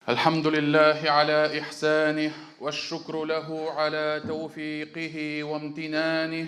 الحمد لله على إحسانه والشكر له على توفيقه وامتنانه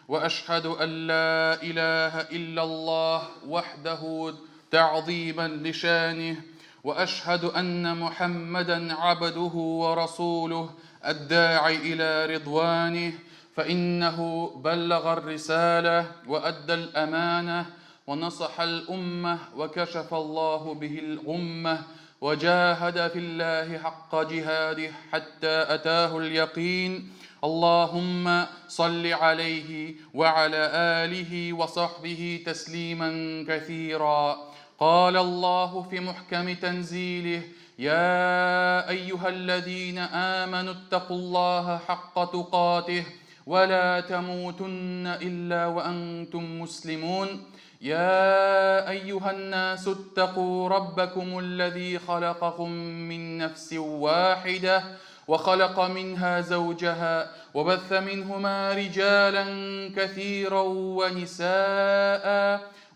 وأشهد أن لا إله إلا الله وحده تعظيما لشانه وأشهد أن محمدا عبده ورسوله الداعي إلى رضوانه فإنه بلغ الرسالة وأدى الأمانة ونصح الأمة وكشف الله به الغمة وجاهد في الله حق جهاده حتى أتاه اليقين. اللهم صل عليه وعلى آله وصحبه تسليما كثيرا. قال الله في محكم تنزيله: يا أيها الذين آمنوا اتقوا الله حق تقاته ولا تموتن إلا وأنتم مسلمون. يا أيها الناس اتقوا ربكم الذي خلقكم من نفس واحدة وخلق منها زوجها وبث منهما رجالا كثيرا ونساء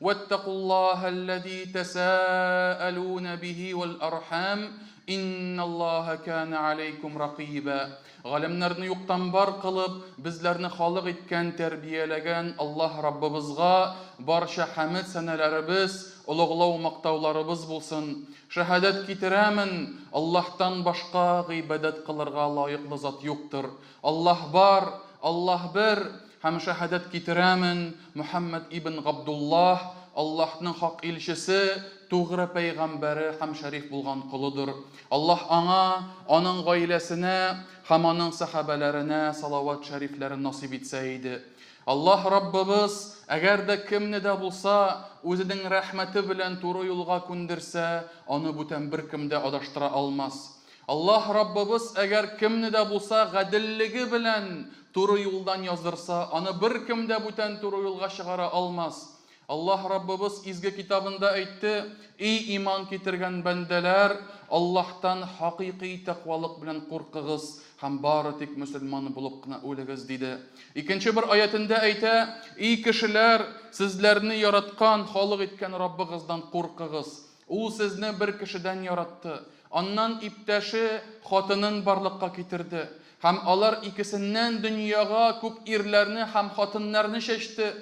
واتقوا الله الذي تساءلون به والأرحام إن الله كان عليكم رقيبا. Галимнәрне юктан бар кылып, безләрне халык иткән, тәрбияләгән Аллаһ Раббыбызга барча хәмд сәнәләребез, улуглау мактауларыбыз булсын. Шәһадәт китерәмен, Аллаһтан башка гыйбадәт кылырга лаеклы зат юктыр. Аллаһ бар, Аллаһ бер. Һәм шәһадәт китерәмен, Мөхәммәд ибн Габдуллаһ Аллаһның хак илчесе, тугры пәйгамбәре һәм шәриф булган кулыдыр. Аллаһ аңа, аның гаиләсенә һәм аның сахабаларына салават шәрифләрен насип итсә иде. Аллаһ Раббыбыз әгәр дә кемне дә булса үзенең рәхмәте белән туры юлга күндерсә, аны бүтән беркем дә адаштыра алмас. Аллаһ Раббыбыз әгәр кемне дә булса гаделлеге белән туры юлдан яздырса, аны беркем дә бүтән туры юлга чыгара алмас. Аллаһ Раббыбыз изге китабында әйтте: "И иман китергән бәндәләр, Аллаһтан хакыйкый тәкъвалык белән куркыгыз һәм бары тик мөселман булып кына үлегез" диде. Икенче бер аятында әйтә: "И кешеләр, сезләрне яраткан, халык иткән Раббыгыздан куркыгыз. Ул сезне бер кешедән яратты. Аннан иптәше хатынын барлыкка китерде. Һәм алар икесеннән дөньяга күп ирләрне һәм хатыннарны чәчте.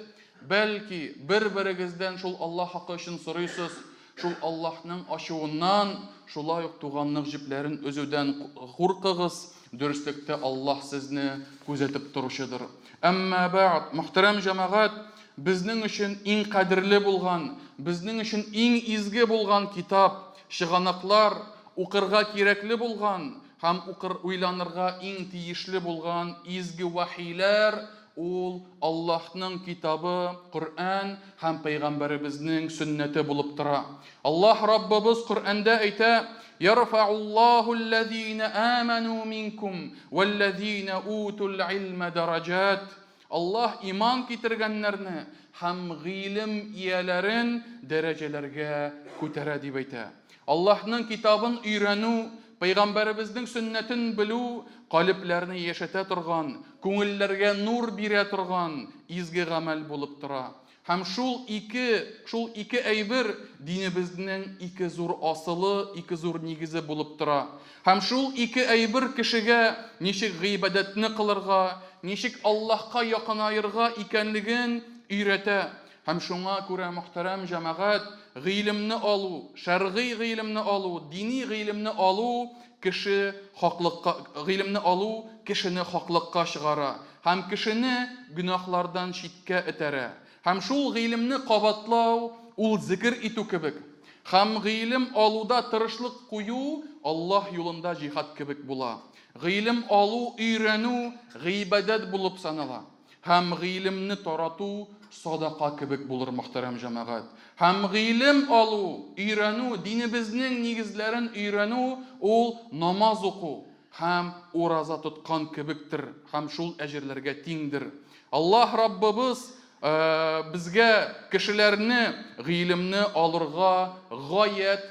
Бәлки бер-берегездән шул Аллаһ хакы өчен сорыйсыз, шул Аллаһның ачуыннан, шулай ук туганлык җипләрен өзүдән куркыгыз. Дөреслектә Аллаһ сезне күзәтеп торучыдыр." Әмма бәгъд, мөхтәрәм җәмәгать, безнең өчен иң кадерле булган, безнең өчен иң изге булган китап, чыганаклар, укырга кирәкле булган һәм уйланырга иң тиешле булган изге вахиләр ул Аллаһның китабы, Коръән һәм пәйгамбәребезнең сөннәте булып тора. Аллаһ Раббыбыз Коръәндә әйтә: "Ярфа'уллаһу аллазина аману минкум валлазина утул илма дараджат." Аллаһ иман китергәннәрне һәм гыйлем ияләрен дәрәҗәләргә күтәрә дип әйтә. Аллаһның китабын өйрәнү, пәйгамбәребезнең сөннәтен белү калипләрне яшәтә торган, күңелләргә нур бирә торган изге гамәл булып тора. Һәм шул ике әйбер динебезнең ике зур асылы, ике зур нигезе булып тора. Һәм шул ике әйбер кешегә ничек гыйбадәтне кылырга, ничек Аллаһка якынайырга икәнлеген өйрәтә. Һәм шуңа күрә, мөхтәрәм җәмәгать, гыйлемне алу, шәргый гыйлемне алу, дини гыйлемне алу кешене хаклыкка чыгара һәм кешене гөнаһлардан читкә этәрә. Һәм шул гыйлемне кабатлау ул зикр итү кебек. Һәм гыйлем алуда тырышлык кую Аллаһ юлында җихад кебек була. Гыйлем алу, өйрәнү гыйбадәт булып санала. Һәм гыйлемне тарату садака кебек булыр, мөхтәрәм җәмәгать. Һәм гыйлем алу, өйрәнү, динебезнең нигезләрен өйрәнү ул намаз уку һәм ураза тоткан кебектер, һәм шул әҗерләргә тиңдер. Аллаһ Раббыбыз безгә кешеләрне гыйлемне алырга гаять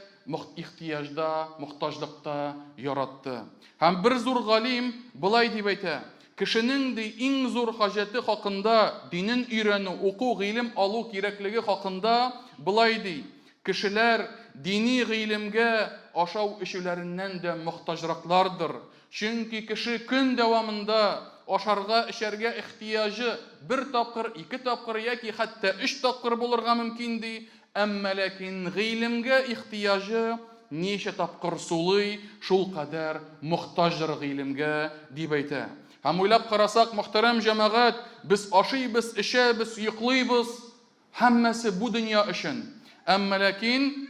ихтияҗда, мохтаҗлыкта яратты. Һәм бер зур галим булай дип әйтә: кешенең иң зур хаҗәте хакында, динен өйрәнү, уку, гыйлем алу кирәклеге хакында булай ди: кешеләр дини гыйлемгә ашау эчүләреннән дә мохтаҗраклардыр. Чөнки кеше көн дәвамында ашарга, эчәргә ихтияҗы бер тапкыр, 2 тапкыр яки хәтта 3 тапкыр булырга мөмкин ди. Әмма ләкин гыйлемгә ихтияҗы ничә тапкыр сулый, шул кадәр мохтаҗдыр гыйлемгә дип әйтә. Һәм уйлап карасак, мөхтәрәм җәмәгать, без ашыйбыз, эчәбез, йоклыйбыз, һәммәсе бу дөнья өчен. Әмма ләкин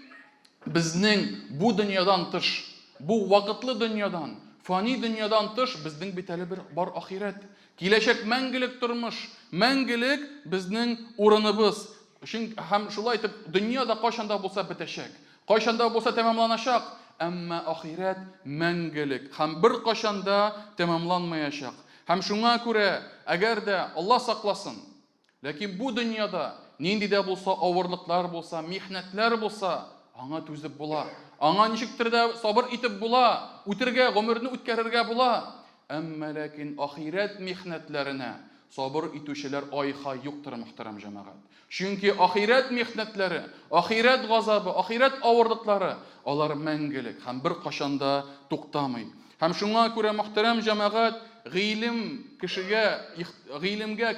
безнең бу дөньядан тыш, бу вакытлы дөньядан, фани дөньядан тыш безнең бит әле бар ахирет. Киләчәк мәңгелек тормыш, мәңгелек безнең урыныбыз. Һәм шулай итеп, дөньяда кайчанда булса бетәчәк, кайчанда булса тәмамланачак, әмма ахирет мәңгелек һәм бер кайчанда тәмамланмаячак. Һәм шуңа күрә, әгәр дә Алла сакласын, ләкин бу дөньяда нинди дә булса авырлыклар булса, михнәтләр булса, аңа түзеп була. Аңа ничектер дә сабыр итеп була, үтергә, гомерне үткәрергә була. Әмма ләкин ахирет михнәтләренә сабыр итүчеләр айха юктыр, мөхтәрәм җәмәгать. Чөнки ахирет михнәтләре, ахирет газабы, ахирет авырлыклары, алар мәңгелек һәм бер кашанда туктамый. Һәм шуңа күрә, мөхтәрәм җәмәгать, гыйлемгә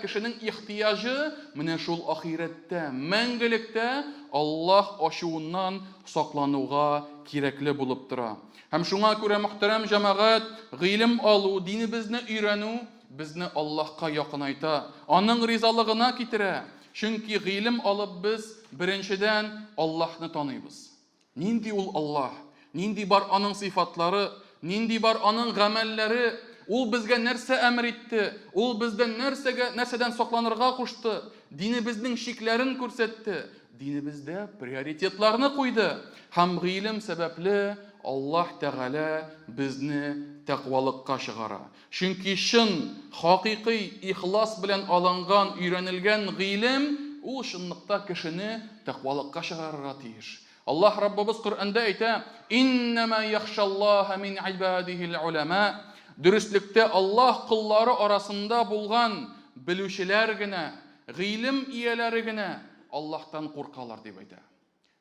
кешенең ихтияҗы менә шул ахиреттә, мәңгелектә Аллаһ ачуыннан саклануга кирәкле булып тора. Һәм шуңа күрә, мөхтәрәм җәмәгать, гыйлем алу, динебезне өйрәнү безне Аллаһка якынайта, аның ризалыгына китерә. Чөнки гыйлем алып без беренчедән Аллаһны таныйбыз. Нинди ул Аллаһ? Нинди бар аның сыйфатлары? Нинди бар аның гамәлләре? Ул безгә нәрсә әмер итте? Ул бездән нәрсәдән сакланырга кушты? Динебезнең шикләрен күрсәтте. Динебездә приоритетларны куйды. Һәм гыйлем сәбәпле Аллаһ Тәгалә безне тәкъвалыкка чыгара. Чөнки чын, хакыйкый ихлас белән алынган, өйрәнелгән гыйлем ул чынлыкта кешене тәкъвалыкка чыгарырга тиеш. Аллаһ Раббыбыз Коръәндә әйтә: "Иннама яхшаллаһа мин ибадихил улама". Дөрестлектә Аллаһ куллары арасында булган белүчеләр генә, гыйлем ияләре генә Аллаһтан куркалар дип әйтә.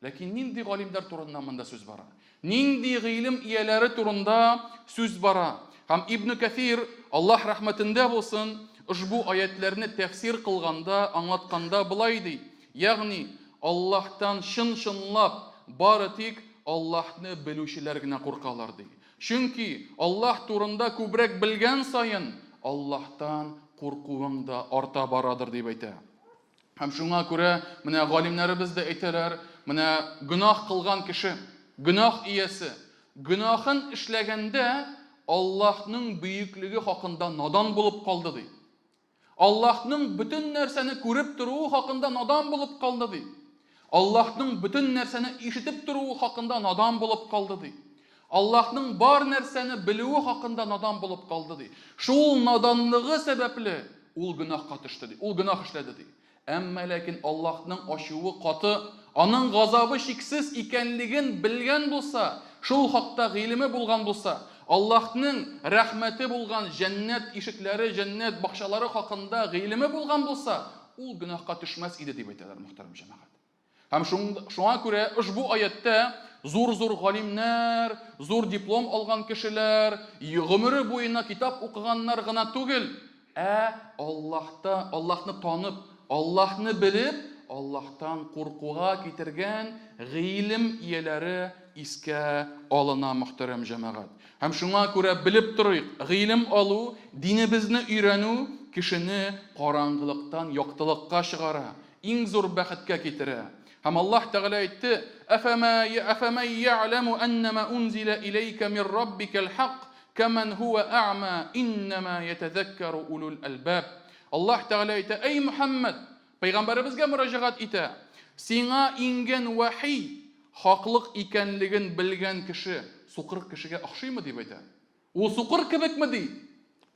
Ләкин нинди галимнәр турында монда сүз бара? Нинди гыйлем ияләре турында сүз бара? Һәм Ибн Кәсир, Аллаһ рәхмәтендә булсын, ушбу аятларны тәфсир кылганда, аңлатканда булай ди. Ягъни Аллаһтан чын-чынлап бары тик Аллаһны белүчеләр генә куркалар ди. Чөнки Аллаһ турында күбрәк белгән саен Аллаһтан куркуың да арта барадыр дип әйтә. Һәм шуңа күрә менә галимнәребез дә әйтәләр, менә гөнаһ кылган кеше, гөнаһ иясе, гөнаһын эшләгәндә Аллаһның бөеклеге хакында надан булып калды ди. Аллаһның бөтен нәрсәне күреп торуы хакында надан булып калды ди. Аллаһның бөтен нәрсәне ишетеп торуы хакында надан булып калды ди. Аллаһның бар нәрсәне белүе хакында надан булып калды ди. Шул наданлыгы сәбәпле ул гөнаһка төште ди. Ул гөнаһ эшләде ди. Әмма ләкин Аллаһның ачуы каты, аның газабы шиксез икәнлеген белгән булса, шул хакта гыйлеме булган булса, Аллаһның рәхмәте булган җәннәт ишекләре, җәннәт бакчалары хакында гыйлеме булган булса, ул гөнаһка төшмәс иде дип әйтәләр, мөхтәрәм җәмәгать. Һәм шуңа күрә ушбу аятта зур-зур галимнәр, зур диплом алган кешеләр, гомере буена китап укыганнар гына түгел, Аллаһны танып, Аллаһны белеп, Аллаһтан куркуга китергән гыйлем ияләре искә алына, мөхтәрәм җәмәгать. Һәм шуңа күрә белеп торыйк, гыйлем алу, динебезне өйрәнү кешене караңгылыктан яктылыкка чыгара, иң зур бәхеткә китерә. Һәм Аллаһ Тәгалә әйтте: "Афаман я'ламу аннама унзила илейка мин раббикал хак, каман хува а'ма, иннама ятадhakkaru улул албаб". Аллаһ Тәгалә әйтә: "Эй Мөхәммәд, пәйгамбәребезгә мөрәҗәгать итә. Сиңа ингән вахи хаклык икәнлеген белгән кеше сукыр кешегә охшыймы?" дип әйтә. Ул сукыр кебекме ди?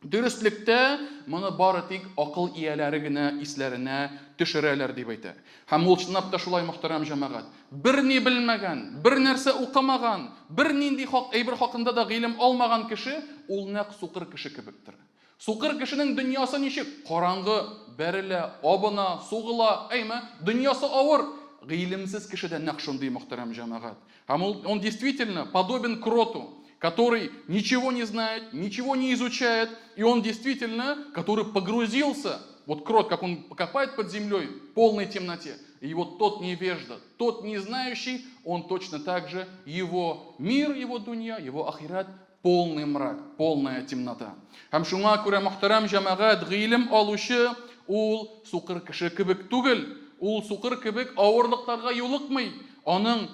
Дөрестлектә моны бары тик акыл ияләре генә исләренә төшерәләр дип әйтә. Һәм ул чынлап та шулай, мөхтәрәм җәмәгать. Бер ни белмәгән, бер нәрсә укымаган, бер нинди әйбер хакында да гыйлем алмаган кеше ул нәкъ сукыр кеше кебектер. Сукыр кешенең дөньясы ничек? Караңгы, бәрелә, абына, сугыла, әйме, дөньясы авыр. гыйлемсез кешедән нәкъ шундый, мөхтәрәм җәмәгать. Һәм он действительно подобен кроту, который ничего не знает, ничего не изучает, и он действительно, который погрузился, вот крот, как он копает под землей в полной темноте, и вот тот невежда, тот не знающий, он точно так же, его мир, его дунья, его ахират, полный мрак, полная темнота. Һәм шуңа күрә, мөхтәрәм җәмәгать, гыйлем алучы ул сукыр кеше кебек түгел, ул сукыр кебек авырлыкларга юлыкмый. Аның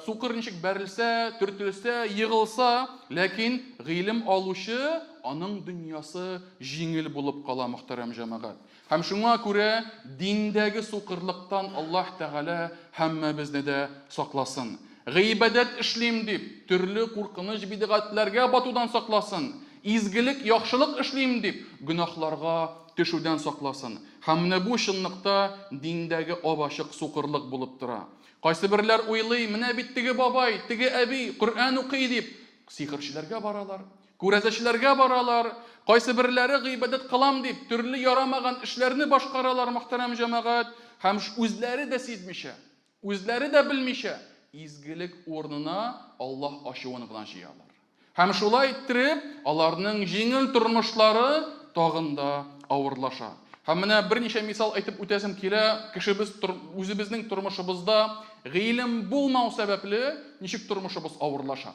сукыр ничек бәрелсә, төртелсә, егылса, ләкин гыйлем алучы, аның дөньясы җиңел булып кала, мөхтәрәм җәмәгать. Һәм шуңа күрә диндәге сукырлыктан Аллаһ Тәгалә һәммәбезне дә сакласын. Гыйбадәт эшлим дип, төрле куркыныч бидгатьләргә батудан сакласын. Изгелек, яхшылык эшлим дип, гөнаһларга төшүдән сакласын. Һәм менә бу чынлыкта диндәге абачык сукырлык булып тора. Кайсы берләр уйлый, менә бит теге бабай, теге әби Коръән укый дип, сихерчеләргә баралар, күрәзәчләргә баралар. Кайсы берләре гыйбадәт кылам дип, төрле ярамаган эшләрне башкаралар, мөхтәрәм җәмәгать. Һәм үзләре дә сизмичә, үзләре дә белмичә, изгелек урынына Аллаһ ачуын гына җыялар. Һәм шулай иттереп, аларның җиңел тормышлары тагын да авырлаша. Һәм менә берничә мисал әйтеп үтәсем килә, кешебез үзебезнең тормышыбызда гыйлем булмау сәбәпле ничек тормышыбыз авырлаша.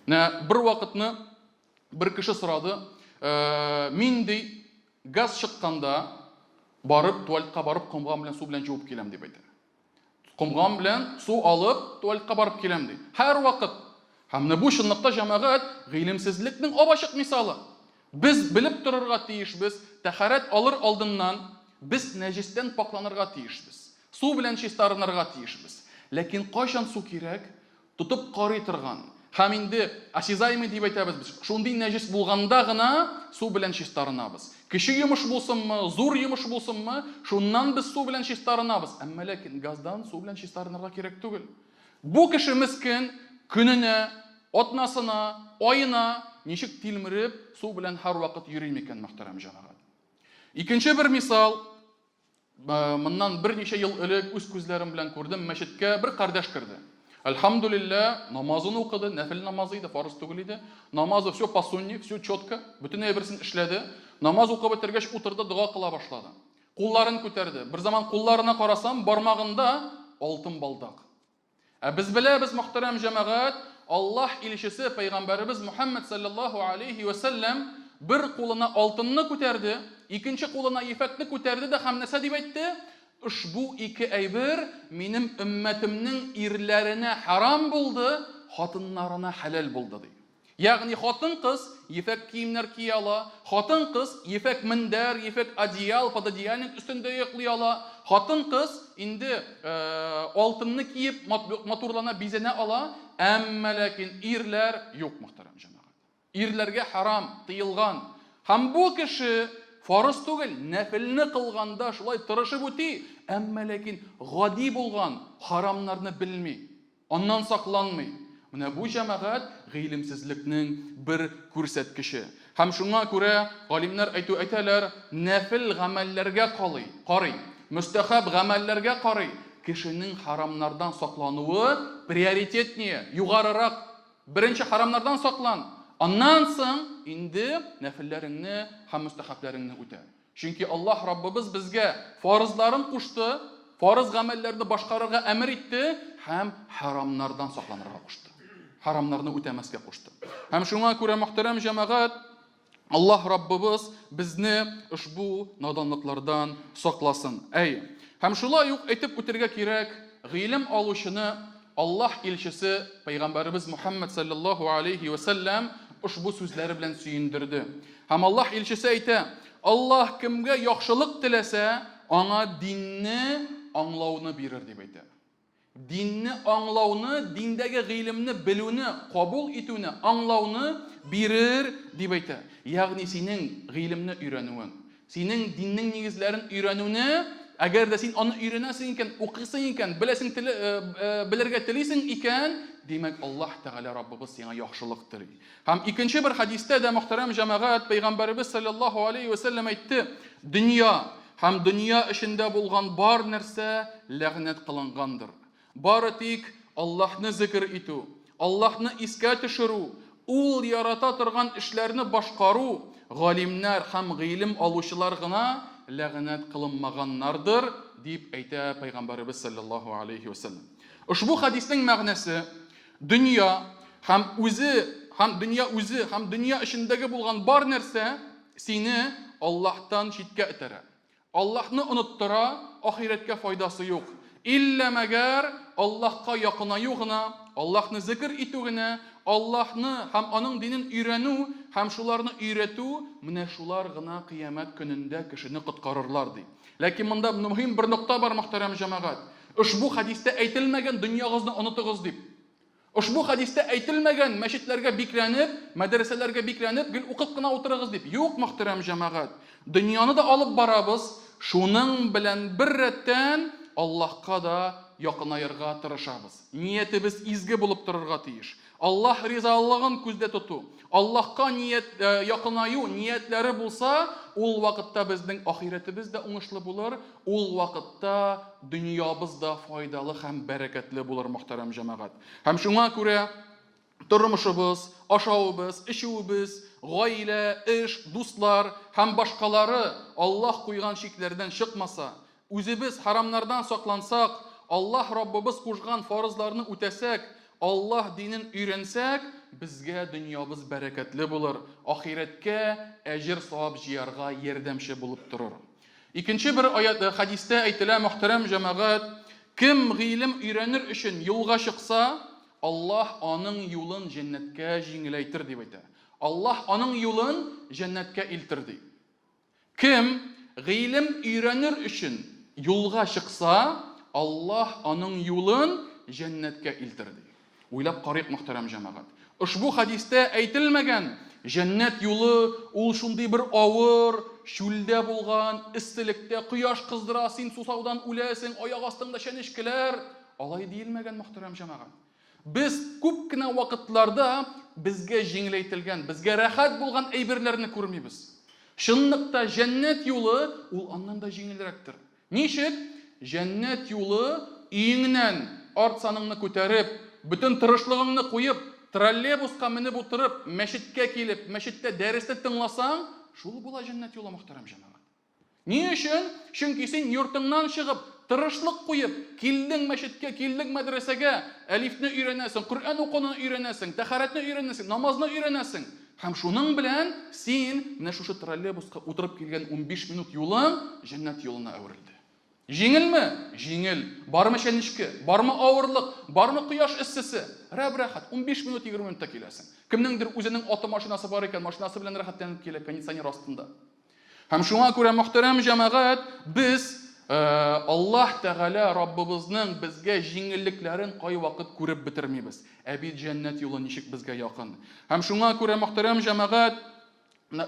Менә бер вакытны бер кеше сорады, мин ди газ чыкканда барып туалетка барып комган белән су белән җуып киләм дип әйтә. Комган белән су алып туалетка барып киләм ди. Һәр вакыт. Һәм менә бу чынлыкта җәмәгать гыйлемсезлекнең абачык мисалы. Biz bilip dururga tiyişbiz, təxərət alır aldından, biz nəcistdən paklанырга tiyişbiz. Su bilen çistarınırga tiyişbiz. Lakin qaşan su kirək, tutup qarı тұрған. Һәм инде асизаймы дип әйтәбез biz. Шундый нәҗис булганда гына су белән чистарынабыз. Кече йомыш булсынмы, зур йомыш булсынмы, шуннан biz су белән чистарынабыз. Әмма ләкин газдан су белән чистарынырга кирәк түгел. Бу кеше мискин көненә, атнасына, айына ничек тилмереп, су белән һәр вакыт йөри микән, мөхтәрәм җәмәгать. Икенче бер мисал, моннан берничә ел элек үз күзләрем белән күрдем, мәчеткә бер кардәш керде. Әлхәмдүлилләh, намазын укыды, нәфил намазы иде, фарыз түгел иде. Намазы все по сунне, все четко, бөтен әйберсен эшләде. Намаз укып бетергәч утырды, дуа кыла башлады. Кулларын күтәрде. Бер заман кулларына карасам, бармагында алтын балдак. Без беләбез, мөхтәрәм җәмәгать, Аллаһ илчесе пәйгамбәребез Мухаммад саллаллаху алейхи ва саллям бер кулына алтынны күтәрде, икенче кулына ефәкне күтәрде дә һәм нәрсә дип әйтте? Ушбу ике әйбер минем өммәтемнең ирләренә харам булды, хатыннарына хәлал булды ди. Ягъни хатын кыз ефәк киемнәр кия ала, хатын кыз ефәк мендәр, ефәк одеял, пододеяльник өстендә йоклый ала, хатын кыз инде алтынны киеп матурлана, бизәнә ала, әмма ләкин ирләр юк, мөхтәрәм җәмәгать. Ирләргә харам, тыелган. Һәм бу кеше фарыз түгел, нәфилне кылганда шулай тырышып үти, әмма ләкин гади булган харамнарны белми, аннан сакланмый. Менә бу җәмәгать гыйлемсезлекнең бер күрсәткече. Һәм шуңа күрә галимнәр әйтәләр, нәфил гамәлләргә карый, мустахаб гамәлләргә карый. Кешенең харамнардан саклануы приоритетнее, югарырак. Беренче харамнардан саклан. Аннан соң инде нәфилләреңне һәм мустахабларыңны үтә. Чөнки Аллаһ Раббыбыз безгә фарызларын кушты, фарыз гамәлләрне башкарырга әмер итте һәм харамнардан сакланырга кушты. Харамнарны үтәмәскә кушты. Һәм шуңа күрә, мөхтәрәм җәмәгать, Аллаһ Раббыбыз безне ушбу наданлыклардан сакласын. Һәм шулай ук әйтеп үтәргә кирәк, гыйлем алучыны Аллаһ илчесе пәйгамбәребез Мухаммад саллаллаху алейхи ва саллям ушбу сүзләре белән сөендерде. Һәм Аллаһ илчесе әйтә: Аллаһ кемгә яхшылык теләсә, аңа динне аңлауны бирер дип әйтә. Динне аңлауны, диндәге гыйлемне белүне, кабул итүне, аңлауны бирер дип әйтә. Ягъни синең гыйлемне өйрәнүең, синең диннең нигезләрен өйрәнүне, әгәр дә син аны өйрәнәсең икән, укыйсың икән, белергә телисең икән, димәк Аллаһ Тәгалә Раббыбыз сиңа яхшылык тели. Һәм икенче бер хадистә дә, мөхтәрәм җәмәгать, пәйгамбәребез саллаллаху алейхи ва саллям әйтте: дөнья һәм дөнья эшендә булган бар нәрсә ләгънәт кылынгандыр. Бары тик Аллаһны зикр итү, Аллаһны искә төшерү, ул ярата торган эшләрне башкару, галимнәр һәм гыйлем алучылар гына ләгънәт кылынмаганнардыр, дип әйтә Пәйгамбәрбез саллаллаһу алейхи ва саллям. Ушбу хадисның мәгънәсе дөнья һәм дөнья эшендәге булган бар нәрсә сине Аллаһтан читкә этәрә. Аллаһны оныттыра, ахирәткә файдасы юк. Илля мәгәр Аллаһка якынаю гына, Аллаһны зикр итү генә, Аллаһны һәм аның динен өйрәнү һәм шуларны өйрәтү, менә шулар гына кыямәт көнендә кешене коткарырлар ди. Ләкин монда мөһим бер нокта бар, мөхтәрәм җәмәгать. Ушбу хадистә әйтелмәгән дөньягызны онытыгыз дип. Ушбу хадистә әйтелмәгән мәчетләргә бикләнеп, мәдрәсәләргә бикләнеп, гел укып кына утырыгыз дип. Юк, мөхтәрәм җәмәгать. Дөньяны да алып барабыз, шуның белән бер рәттән Аллаһка да якынаерга тырышабыз. Ниятебез изге булып торырга тиеш. Аллаһ ризалыгын күздә тоту, Аллаһка якынаю ниятләре булса, ул вакытта безнең ахиратыбыз да уңышлы булыр, ул вакытта дөньябыз да файдалы һәм бәрәкәтле булыр, мөхтәрәм җәмәгать. Һәм шуңа күрә тормышыбыз, ашавыбыз, эчүебез, гаилә, эш, дуслар һәм башкалары Аллаһ куйган шикләрдән чыкмаса, үзебез харамнардан саклансак, Аллаһ Раббыбыз кушкан фарызларны үтәсәк, Аллаһ динен өйрәнсәк, безгә дөньябыз бәрәкәтле булыр, ахирәткә әҗр савап җыярга ярдәмче булып торыр. Икенче бер хадистә әйтелә, мөхтәрәм җәмәгать, кем гыйлем өйрәнер өчен юлга чыкса, Аллаһ аның юлын җәннәткә җиңеләйтер дип әйтә. Аллаһ аның юлын җәннәткә илтер ди. Кем гыйлем өйрәнер өчен юлга чыкса, Аллаһ аның юлын җәннәткә илтер ди. Уйлап карыйк, мөхтәрәм җәмәгать. Ушбу хадистә әйтелмәгән җәннәт юлы ул шундый бер авыр, шүлдә булган, истелектә кояш кыздыра, син сусаудан үләсең, аяк астыңда чәнечкеләр. Алай диелмәгән, мөхтәрәм җәмәгать. Без күп кенә вакытларда безгә җиңеләйтелгән, безгә рәхәт булган әйберләрне күрмибез. Шунлыкта җәннәт юлы ул аннан да җиңелрәктер. Ничек? Җәннәт юлы өеңнән арт саныңны күтәреп, бүтән тырышлыгыңны куеп, троллейбуска менеп утырып, мәчеткә килеп, мәчеттә дәресне тыңласаң, шул була җәннәт юлы, мөхтәрәм җәмәгать. Ни өчен? Чөнки син йортыңнан чыгып, тырышлык куеп, килдең мәчеткә, килдең мәдрәсәгә, әлифне өйрәнәсең, Коръән укуны өйрәнәсең, тәһарәтне өйрәнәсең, намазны өйрәнәсең. Һәм шуның белән син менә шушы троллейбуска утырып килгән 15 минут юлың җәннәт юлына әверелде. Җиңелме? Җиңел. Бармы чәнечке? Бармы авырлык? Бармы кояш эссесе? Рәхәт. 15 минут 20 минутта киләсең. Кемнеңдер үзенең аты машинасы бар икән, машинасы белән рәхәтләнеп килә, кондиционер астында. Һәм шуңа күрә, мөхтәрәм җәмәгать, без Аллаһ Тәгалә Раббыбызның безгә җиңеллекләрен кайвакыт күреп бетермибез. Ә бит җәннәт юлы ничек безгә якын. Һәм шуңа күрә, мөхтәрәм җәмәгать,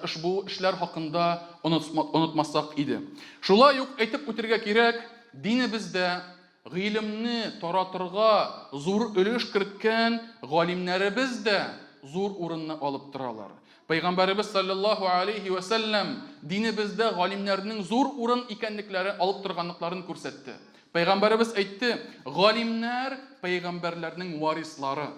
ушбу эшләр хакында онытмасак иде. Шулай ук әйтеп үтәргә кирәк, динебездә гыйлемне таратырга зур өлеш керткән галимнәребез дә зур урынны алып торалар. Пәйгамбәрбез саллаллаһу алейхи ва саллям динебездә галимнәрнең зур урын икәнлекләре алып торганлыкларын күрсәтте. Пәйгамбәрбез әйтте, галимнәр пәйгамбәрләрнең варислары.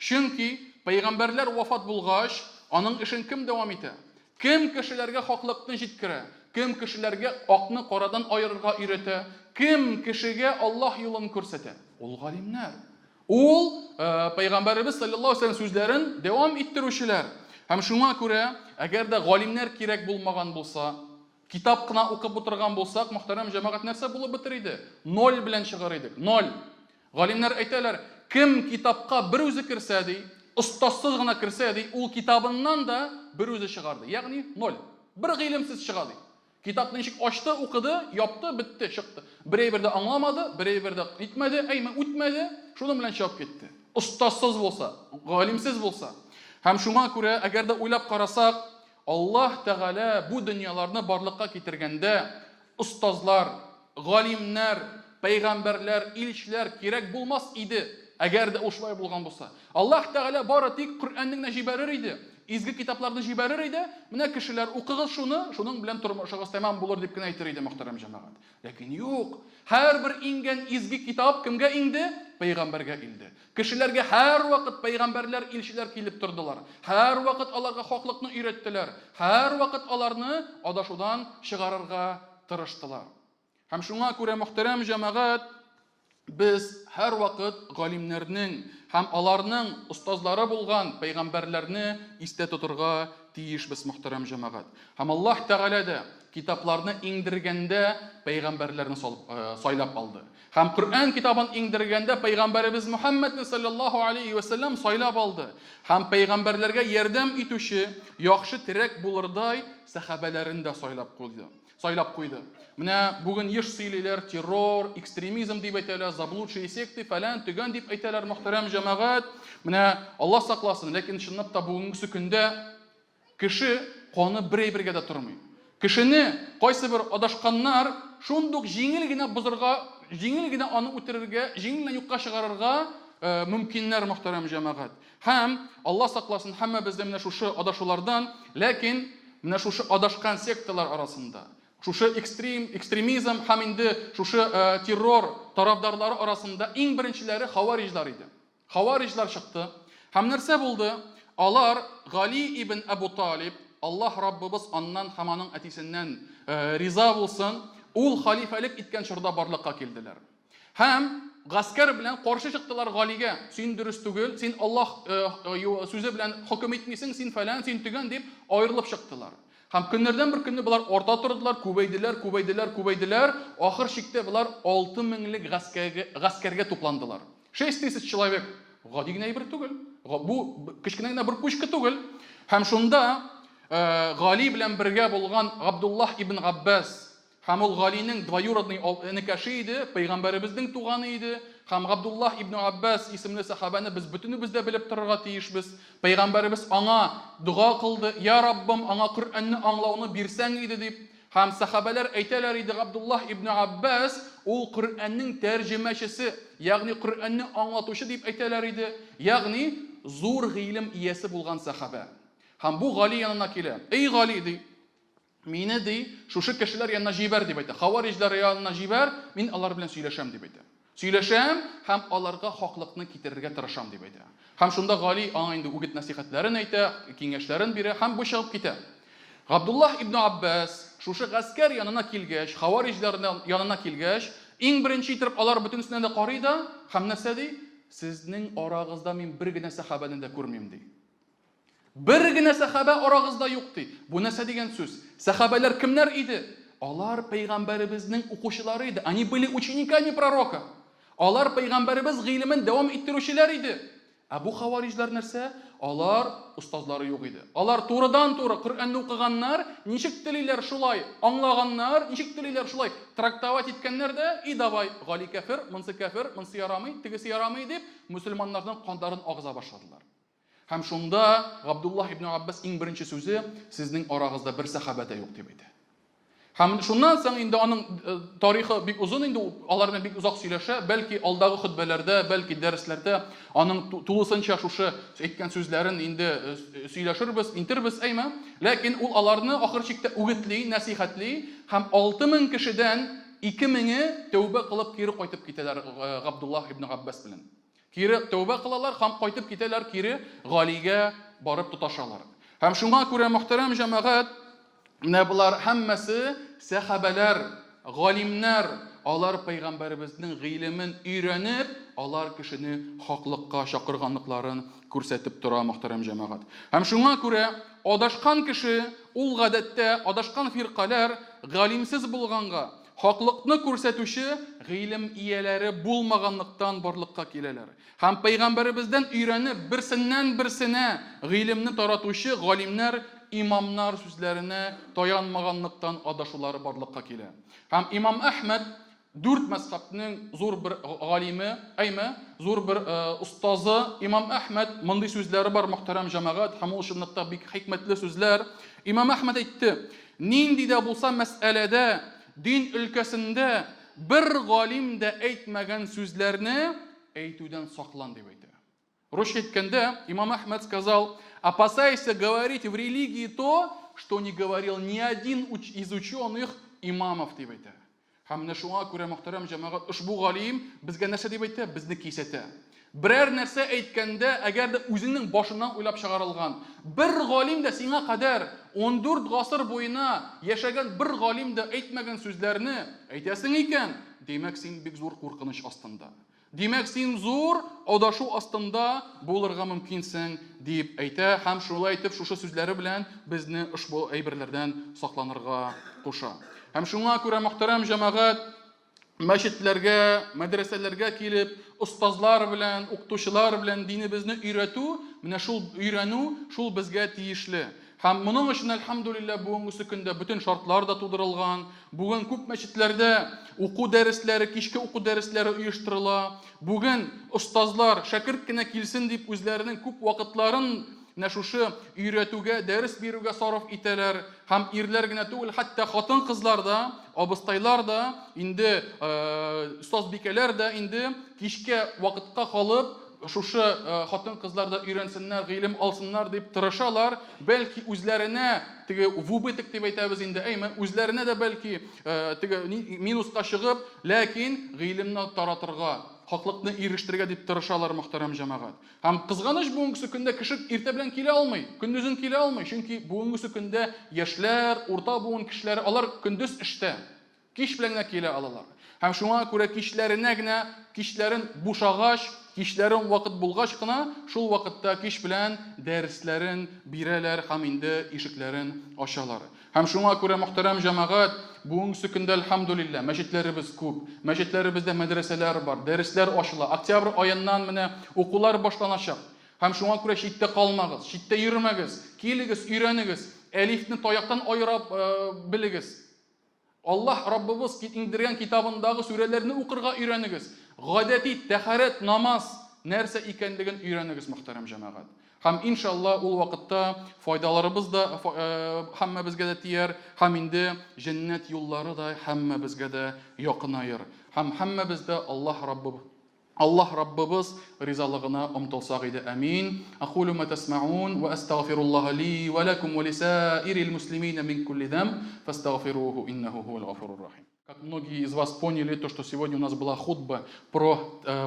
Чөнки пәйгамбәрләр вафат булгач, аның эшен кем дәвам итә? Кем кешеләргә хаклыкны җиткерә? Кем кешеләргә акны карадан аерырга өйрәтә? Кем кешегә Аллаһ юлын күрсәтә? Ул галимнәр. Ул пәйгамбәрбез саллаллаһу алейхи ва саллям сүзләрен дәвам иттерүчеләр. Һәм шуңа күрә, әгәр дә галимнәр кирәк булмаган булса, китап кына укып утырган булсак, мөхтәрәм җәмәгать, нәрсә булып бетер иде? 0 белән чыгар идек. 0. Галимнәр әйтәләр, кем китапка бер үзе керсә ди, остасыз гына керсә ди, ул китабыннан да бер үзе чыгарды. Ягъни 0. Бер гыйлемсез чыга ди. Китапны ничек ачты, укыды, япты, бетте, чыкты. Бер әйбердә аңламады, бер әйбердә итмәде, үтмәде, шуның белән чыгып китте. Остасыз булса, галимсез булса. Һәм шуңа күрә, әгәр дә уйлап карасак, Аллаһ Тәгалә бу дөньяларны барлыкка китергәндә остазлар, галимнәр, пәйгамбәрләр, илчеләр кирәк булмас иде, әгәр дә ушулай булган булса. Аллаһ Тәгалә бары тик Коръәнне җибәрер иде. изге китапларны җибәрер иде, менә кешеләр укыгыз шуны, шуның белән тормышыгыз тәмам булыр дип кенә әйтер иде, мөхтәрәм җәмәгать. Ләкин юк, һәрбер ингән изге китап кемгә инде? Пәйгамбәргә инде. Кешеләргә һәр вакыт пәйгамбәрләр, илчеләр килеп тордылар. Һәр вакыт аларга хаклыкны өйрәттеләр. Һәр вакыт аларны адашудан чыгарырга тырыштылар. Һәм шуңа күрә, мөхтәрәм җәмәгать, без һәр вакыт галимнәрнең һәм аларның устазлары булган пәйгамбәрләрне истә тотырга тиешбез, мөхтәрәм җәмәгать. Һәм Аллаһ Тәгалә дә китапларны иңдергәндә пәйгамбәрләрне сайлап алды. Һәм Коръән китабын иңдергәндә пәйгамбәребез Мөхәммәдне саллаллаһу алейхи ва саллям сайлап алды. Һәм пәйгамбәрләргә ярдәм итүче, яхшы терәк булырдай сахабаларын да сайлап куйды. Менә бүген еш сөйлиләр, террор, экстремизм дип әйтәләр, заблудшие секты, фәлән, төгән дип әйтәләр, мөхтәрәм җәмәгать. Менә Аллаһ сакласын, ләкин чынлап та бүгенге көндә кеше каны бер-бергә дә тормый. Кешене кайсы бер адашканнар шундук җиңел генә бузырга, җиңел генә аны үтерергә, җиңел генә юкка чыгарырга мөмкиннәр, мөхтәрәм җәмәгать. Һәм Аллаһ сакласын һәммәбезне менә шушы адашулардан, ләкин менә шушы адашкан секталар арасында, шушы экстремизм һәм инде шушы террор тарафдарлары арасында иң беренчеләре хавариҗлар иде. Хавариҗлар чыкты. Һәм нәрсә булды? Алар Гали ибн Абу Талиб, Аллаһ Раббыбыз аннан һәм аның әтисеннән риза булсын, ул халифалык иткән чорда барлыкка килделәр. Һәм гаскәр белән каршы чыктылар Галигә. Син дөрес түгел, син Аллаһ сүзе белән хөкем итмисең, син фәлән, син төгән дип аерылып чыктылар. Һәм көннәрдән бер көнне булар орта тордылар, күбәйделәр. Ахыр чиктә булар 6000 гаскәргә тупландылар. 6000 человек. Гади генә бер түгел. Бу кичкенә генә бер пушка түгел. Һәм шунда Гали белән бергә булган Абдуллаһ ибн Габбас, һәм ул Галинең двоюродный энекәше иде, пәйгамбәребезнең туганы иде. Һәм Абдуллаһ ибн Аббас исемле сахабаны без бөтенебез дә белеп торырга тиешбез. Пәйгамбәребез аңа дуга кылды: "Я Раббым, аңа Коръәнне аңлауны бирсәң иде" дип. Һәм сахабалар әйтәләр иде, Абдуллаһ ибн Аббас ул Коръәннең тәрҗемәчесе, ягъни Коръәнне аңлатучы дип әйтәләр иде, ягъни зур гыйлем иясе булган сахаба. Һәм бу Гали янына килә. "Эй Гали", ди, "мине ди шушы кешеләр янына җибәр" дип әйтә. Хавариҗлар янына җибәр, мин алар белән сөйләшәм дип әйтә. Сөйләшәм һәм аларга хаклыкны китерергә тырышам дип әйтә. Һәм шунда Гали аңа инде үгет насихатларын әйтә, киңәшләрен бирә һәм бу чыгып китә. Абдуллаһ ибн Аббас шушы гаскәр янына килгәч, хавариҗлар янына килгәч, иң беренче итеп алар бөтенсенә дә карый да, һәм нәрсә ди? "Сезнең арагызда мин бер генә сахабаны да күрмим" ди. Бер генә сахаба арагызда юк ди. Бу нәрсә дигән сүз? Сахабалар кемнәр иде? Алар пәйгамбәребезнең укучылары иде. Они были учениками пророка. Алар пәйгамбәребез гыйлемен дәвам иттерүчеләр иде. Бу хавариҗлар нәрсә? Алар устазлары юк иде. Алар турыдан-туры Коръәнне укыганнар, ничек телиләр шулай, аңлаганнар, ничек телиләр шулай, трактовать иткәннәр дә, "И давай, Гали кафир, монсы ярамый, тегесе ярамый" дип, мусламаннарның кандарын агыза башладылар. Һәм шунда Абдуллаһ ибн Аббас иң беренче сүзе: "Сезнең арагызда бер сахаба да юк" дип әйтә. Һәм шуннан соң инде аның тарихы бик узын, инде алар белән бик узак сөйләшә, бәлки алдагы хутбәләрдә, бәлки дәресләрдә аның тулысынча шушы әйткән сүзләрен инде сөйләшербез, интербез, әйме. Ләкин ул аларны ахыр чиктә үгетли, насихатли һәм 6000 кешедән 2000-е тәүбә кылып кире кайтып китәләр Абдуллаһ ибн Аббас белән. Кире тәүбә кылалар һәм кайтып китәләр, кире Галигә барып тоташалар. Һәм шуңа күрә, мөхтәрәм җәмәгать, менә булар һәммәсе сахабалар, галимнәр, алар пәйгамбәребезнең гыйлемен өйрәнеп, алар кешене хаклыкка чакырганлыкларын күрсәтеп тора, мөхтәрәм җәмәгать. Һәм шуңа күрә адашкан кеше, ул гадәттә адашкан фиркалар галимсез булганга, хаклыкны күрсәтүче гыйлем ияләре булмаганлыктан барлыкка киләләр. Һәм пәйгамбәребездән өйрәнеп, берсеннән-берсенә гыйлемне таратучы галимнәр, имамнар сүзләренә таянмаганлыктан адашулары барлыкка килә. Һәм Имам Әхмәд 4 мәзһәбнең зур бер галиме, әйме, зур бер устазы Имам Әхмәд мондый сүзләре бар, мөхтәрәм җәмәгать, һәм ул чынлыкта бик хикмәтле сүзләр. Имам Әхмәд әйтте: "Нинди дә булса мәсьәләдә, дин өлкәсендә бер галим дә әйтмәгән сүзләрне әйтүдән саклан" дип әйтә. Руш әйткәндә, Имам Әхмәд сказал: опасайся говорить в религии то, что не говорил ни один из ученых имамов деп айтты. Һәм менә шуңа күрә мөхтәрәм җәмәгать, ушбу галим безгә нәрсә дип әйтә? Безне кисәтә. Берәр нәрсә әйткәндә, әгәр дә үзеңнең башыңнан уйлап чыгарылган, бер галим дә сиңа кадәр 14 гасыр буена яшәгән бер галим дә әйтмәгән сүзләрне әйтәсең икән, демәк син бик зур куркыныч астында. Демәк син зур аудашу астында булырга мөмкинсең дип әйтә һәм шулай итеп шушы сүзләре белән безне ушбу әйберләрдән сакланырга куша. Һәм шуңа күрә мөхтәрәм җәмәгать, мәчетләргә, мәдрәсәләргә килеп, остазлар белән, укытучылар белән динебезне өйрәтү, менә шул өйрәнү шул безгә тиешле. Һәм моның өчен әлхәмдүлилләh бүгенге көндә бүтән шартлар да тудырылган. Бүген күп мәчетләрдә уку дәресләре, кичке уку дәресләре оештырыла. Бүген остазлар шәкерт кенә килсен дип үзләренең күп вакытларын шушы өйрәтүгә, дәрес бирүгә сарыф итәләр. Һәм ирләр генә түгел, хәтта хатын-кызлар да, абыстайлар да, инде остазбикәләр дә инде кичкә вакытка калып, шушы хатын-кызлар да өйрәнсеннәр, гыйлем алсыннар дип тырышалар. Бәлки үзләренә теге вубытык дип әйтәбез инде, үзләренә дә бәлки теге минуска чыгып, ләкин гыйлемне таратырга, хаклыкны ирештерергә дип тырышалар мөхтәрәм җәмәгать. Һәм кызганыч бүгенге көндә кеше иртә белән килә алмый, көндезен килә алмый, чөнки бүгенге көндә яшьләр, урта буын кешеләр, алар көндез эштә, кич белән генә килә алалар. Һәм шуңа күрә кичләренә генә, кичләрен бушагач, кичләрен вакыт булгач кына, шул вакытта кич белән дәресләрен бирәләр һәм инде ишекләрен ачалар. Һәм шуңа күрә мөхтәрәм җәмәгать, бүгенге көндә әлхәмдүлилләh, мәчетләребез күп, мәчетләребездә мәдрәсәләр бар, дәресләр ачыла. Октябрь аеннан менә укулар башланачак. Һәм шуңа күрә читтә калмагыз, читтә йөрмәгез, килегез, өйрәнегез, әлифне таяктан айырып белегез. Аллаһ Раббыбыз иңдергән китабындагы сүрәләрне укырга өйрәнегез. Гадәти тәһарәт, намаз нәрсә икәнлеген өйрәнегез мөхтәрәм җәмәгать. Һәм иншаллах ул вакытта файдаларыбыз да һәммәбезгә дә тияр, һәм инде җәннәт юллары да һәммәбезгә дә якынайыр. Һәм һәммәбездә Аллаһ Раббыбыз ризалыгына омтылсак иде. Амин. Aqulu ma tasma'un wa astaghfirullaha li wa lakum wa lisa'iril muslimina min kulli dhanb fastaghfiruhu innahu huwal ghafurur rahim. Как многие из вас поняли, то, что сегодня у нас была хутба про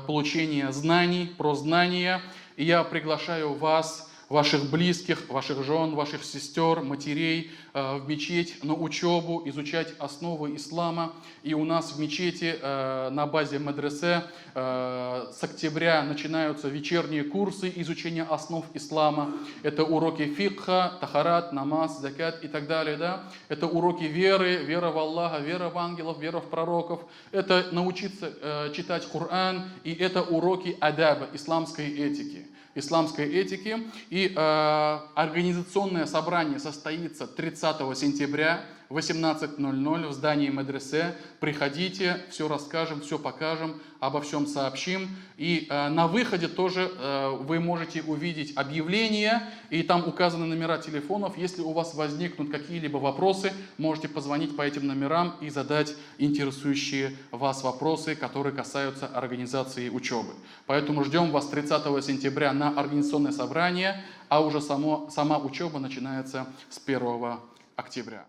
получение знаний, про знания, и я приглашаю вас, ваших близких, ваших жен, ваших сестер, матерей в мечеть на учебу, изучать основы ислама. И у нас в мечети на базе медресе с октября начинаются вечерние курсы изучения основ ислама. Это уроки фикха, тахарат, намаз, закат и так далее. Да? Это уроки веры, вера в Аллаха, вера в ангелов, вера в пророков. Это научиться читать Коран, и это уроки адаба, исламской этики. И организационное собрание состоится 30 сентября в 18:00 в здании медресе. Приходите, все расскажем, все покажем, обо всем сообщим. И на выходе тоже вы можете увидеть объявления, и там указаны номера телефонов. Если у вас возникнут какие-либо вопросы, можете позвонить по этим номерам и задать интересующие вас вопросы, которые касаются организации учебы. Поэтому ждем вас 30 сентября на организационное собрание, а уже сама учеба начинается с 1 октября.